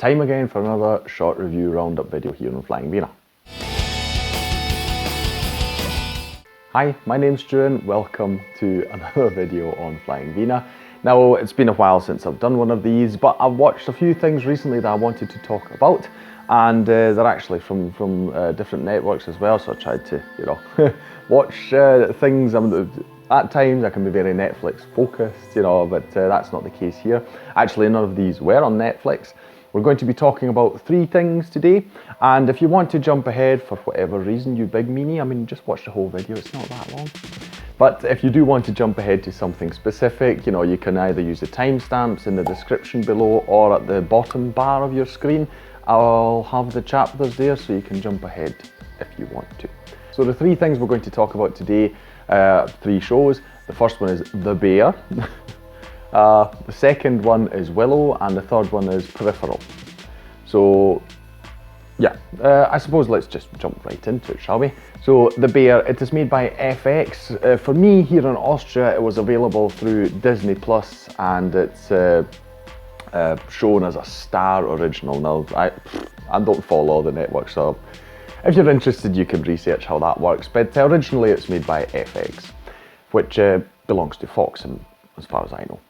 time again for another short review roundup video here on Flying Wiener. Hi, my name's Stu and welcome to another video on Flying Wiener. Now, it's been a while since I've done one of these, but I've watched a few things recently that I wanted to talk about, and they're actually from different networks as well, so I tried to, watch things. At times I can be very Netflix focused, but that's not the case here. Actually, none of these were on Netflix. We're going to be talking about 3 things today, and if you want to jump ahead for whatever reason, you big meanie, just watch the whole video, it's not that long. But if you do want to jump ahead to something specific, you can either use the timestamps in the description below or at the bottom bar of your screen. I'll have the chapters there so you can jump ahead if you want to. So the 3 things we're going to talk about today, 3 shows. The first one is The Bear. The second one is Willow, and the third one is Peripheral. So yeah, I suppose let's just jump right into it, shall we? So The Bear, it is made by FX. For me here in Austria, it was available through Disney Plus, and it's shown as a Star original. Now, I don't follow all the networks, so if you're interested, you can research how that works. But originally it's made by FX, which belongs to Fox, and as far as I know,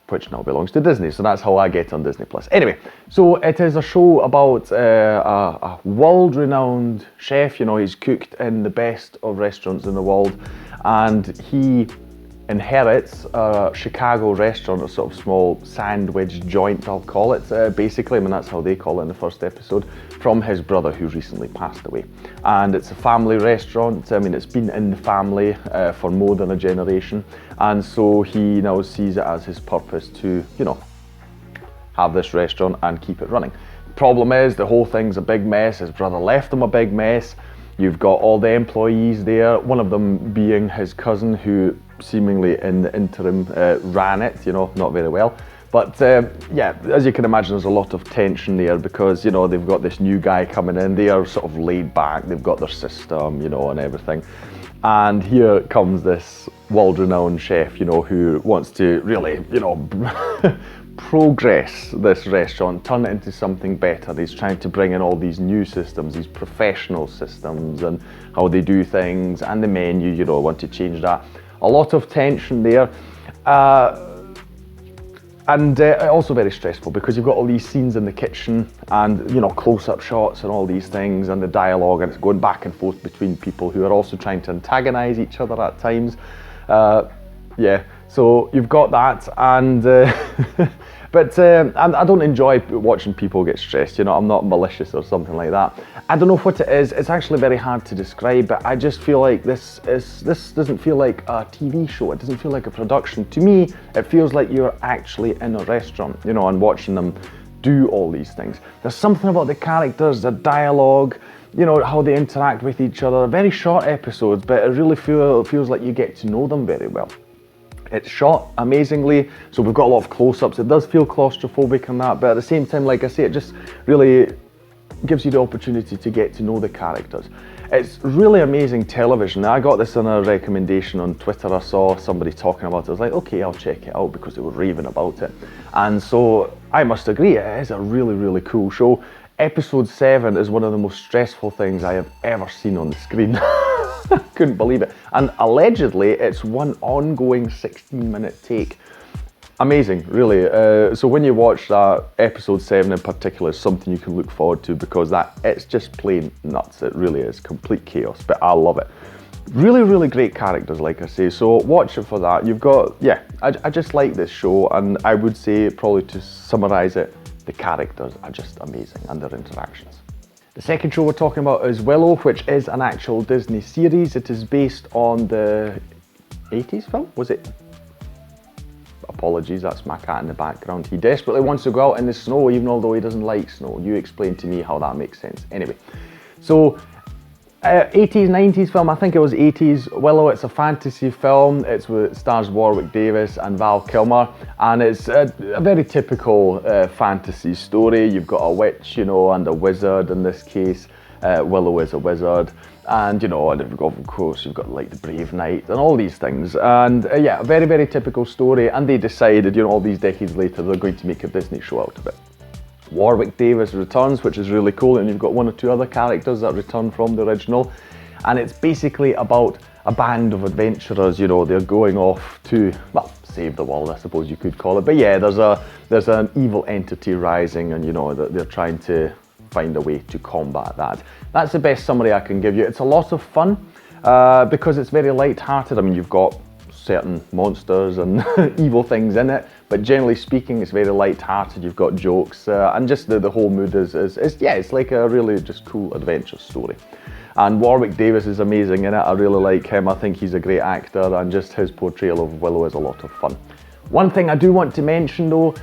which now belongs to Disney, so that's how I get on Disney Plus. Anyway, so it is a show about a world-renowned chef. He's cooked in the best of restaurants in the world, and he inherits a Chicago restaurant, a sort of small sandwich joint, I'll call it, basically. That's how they call it in the first episode, from his brother who recently passed away. And it's a family restaurant. It's been in the family for more than a generation, and so he now sees it as his purpose to, have this restaurant and keep it running. The problem is, the whole thing's a big mess. His brother left him a big mess. You've got all the employees there, one of them being his cousin, who seemingly in the interim ran it, not very well. But yeah, as you can imagine, there's a lot of tension there because, they've got this new guy coming in. They are sort of laid back, they've got their system, and everything. And here comes this world-renowned chef, who wants to really, progress this restaurant, turn it into something better. He's trying to bring in all these new systems, these professional systems, and how they do things, and the menu, want to change that. A lot of tension there, and also very stressful because you've got all these scenes in the kitchen and close-up shots and all these things, and the dialogue, and it's going back and forth between people who are also trying to antagonize each other at times. Yeah, so you've got that, and but I don't enjoy watching people get stressed. I'm not malicious or something like that. I don't know what it is. It's actually very hard to describe, but I just feel like this doesn't feel like a TV show. It doesn't feel like a production. To me, it feels like you're actually in a restaurant, and watching them do all these things. There's something about the characters, the dialogue, how they interact with each other. Very short episodes, but it really feels like you get to know them very well. It's shot amazingly, so we've got a lot of close-ups. It does feel claustrophobic and that, but at the same time, like I say, it just really gives you the opportunity to get to know the characters. It's really amazing television. I got this on a recommendation on Twitter. I saw somebody talking about it. I was like, okay, I'll check it out because they were raving about it. And so I must agree, it is a really, really cool show. Episode 7 is one of the most stressful things I have ever seen on the screen. Couldn't believe it. And allegedly, it's one ongoing 16-minute take. Amazing, really. So when you watch that, episode 7 in particular is something you can look forward to because it's just plain nuts. It really is complete chaos, but I love it. Really, really great characters, like I say. So watch it for that. You've got, I just like this show, and I would say, probably to summarize it, the characters are just amazing and their interactions. The second show we're talking about is Willow, which is an actual Disney series. It is based on the 80s film, was it? Apologies, that's my cat in the background. He desperately wants to go out in the snow, even although he doesn't like snow. You explain to me how that makes sense. Anyway, so 80s, 90s film, I think it was 80s. Willow, it's a fantasy film. It stars Warwick Davis and Val Kilmer, and it's a very typical fantasy story. You've got a witch, and a wizard in this case. Willow is a wizard, and and of course you've got like the Brave Knight and all these things, and yeah, a very, very typical story. And they decided, all these decades later, they're going to make a Disney show out of it. Warwick Davis returns, which is really cool, and you've got 1 or 2 other characters that return from the original. And it's basically about a band of adventurers, you know, they're going off to, well, save the world, I suppose you could call it. But yeah, there's an evil entity rising, and you know, they're trying to find a way to combat that. That's the best summary I can give you. It's a lot of fun because it's very light-hearted. I mean, you've got certain monsters and evil things in it, but generally speaking, it's very light-hearted. You've got jokes, and just the whole mood is yeah, it's like a really just cool adventure story. And Warwick Davis is amazing in it. I really like him. I think he's a great actor, and just his portrayal of Willow is a lot of fun. One thing I do want to mention though,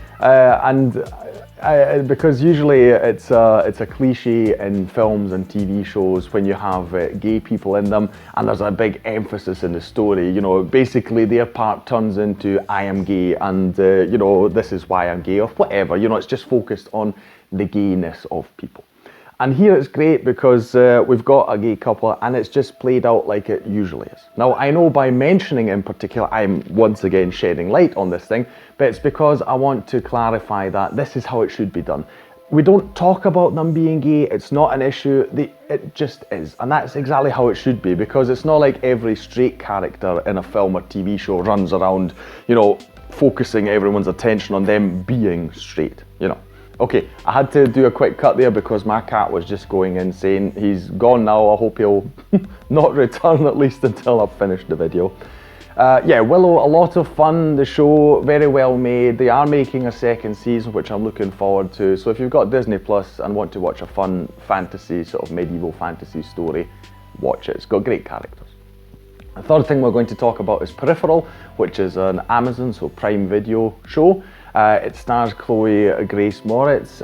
because usually it's a cliche in films and TV shows when you have gay people in them, and there's a big emphasis in the story. You know, basically their part turns into I am gay, and you know, this is why I'm gay, or whatever. You know, it's just focused on the gayness of people. And here it's great because we've got a gay couple, and it's just played out like it usually is. Now, I know by mentioning in particular, I'm once again shedding light on this thing, but it's because I want to clarify that this is how it should be done. We don't talk about them being gay, it's not an issue, it just is. And that's exactly how it should be, because it's not like every straight character in a film or TV show runs around, you know, focusing everyone's attention on them being straight, you know. Okay, I had to do a quick cut there because my cat was just going insane. He's gone now. I hope he'll not return, at least until I've finished the video. Yeah, Willow, a lot of fun. The show, very well made. They are making a 2nd season, which I'm looking forward to. So if you've got Disney Plus and want to watch a fun fantasy, sort of medieval fantasy story, watch it. It's got great characters. The third thing we're going to talk about is Peripheral, which is an Amazon, so Prime Video show. It stars Chloe Grace Moritz.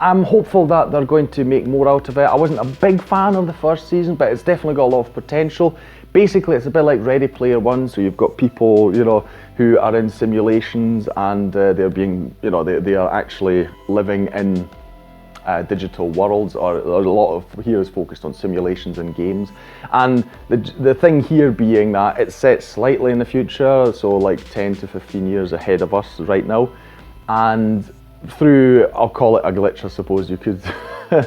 I'm hopeful that they're going to make more out of it. I wasn't a big fan of the 1st season, but it's definitely got a lot of potential. Basically, it's a bit like Ready Player One, so you've got people, you know, who are in simulations, and they're being, you know, they are actually living in digital worlds, or a lot of here is focused on simulations and games. And the thing here being that it's set slightly in the future, so like 10 to 15 years ahead of us right now, and through, I'll call it a glitch, I suppose you could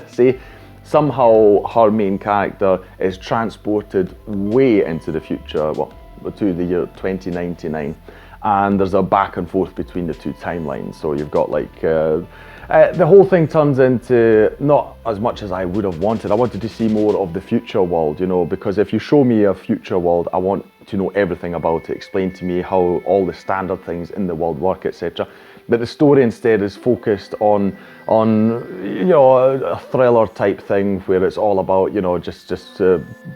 say, somehow her main character is transported way into the future, well, to the year 2099, and there's a back and forth between the 2 timelines. So you've got like the whole thing turns into not as much as I would have wanted. I wanted to see more of the future world, you know, because if you show me a future world, I want to know everything about it, explain to me how all the standard things in the world work, etc. But the story instead is focused on you know, a thriller type thing where it's all about, you know, just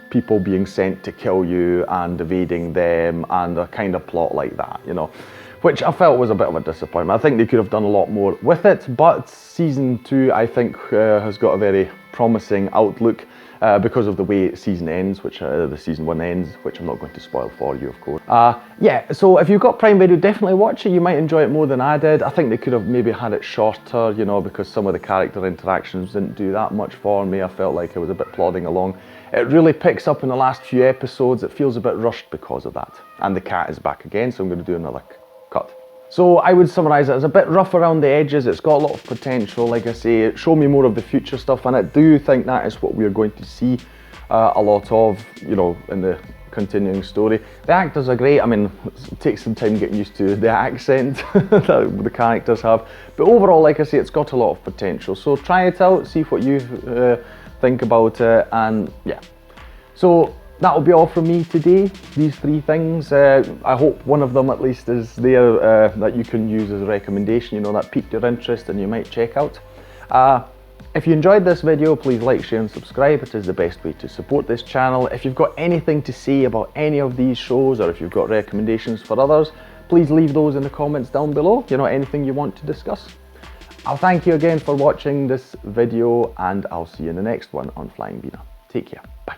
people being sent to kill you and evading them, and a kind of plot like that, you know, which I felt was a bit of a disappointment. I think they could have done a lot more with it, but season 2 I think has got a very promising outlook because of the way season ends, which the season 1 ends, which I'm not going to spoil for you, of course. Yeah, so if you've got Prime Video, definitely watch it. You might enjoy it more than I did. I think they could have maybe had it shorter, you know, because some of the character interactions didn't do that much for me. I felt like it was a bit plodding along. It really picks up in the last few episodes. It feels a bit rushed because of that. And the cat is back again, so I'm going to do another cut. So I would summarise it as a bit rough around the edges. It's got a lot of potential, like I say. Show me more of the future stuff, and I do think that is what we're going to see a lot of, you know, in the continuing story. The actors are great. I mean, it takes some time getting used to the accent that the characters have, but overall, like I say, it's got a lot of potential. So try it out, see what you think about it, and yeah. So that'll be all from me today, these 3 things. I hope one of them at least is there that you can use as a recommendation, you know, that piqued your interest and you might check out. If you enjoyed this video, please like, share and subscribe. It is the best way to support this channel. If you've got anything to say about any of these shows, or if you've got recommendations for others, please leave those in the comments down below, you know, anything you want to discuss. I'll thank you again for watching this video, and I'll see you in the next one on Flying Wiener. Take care, bye.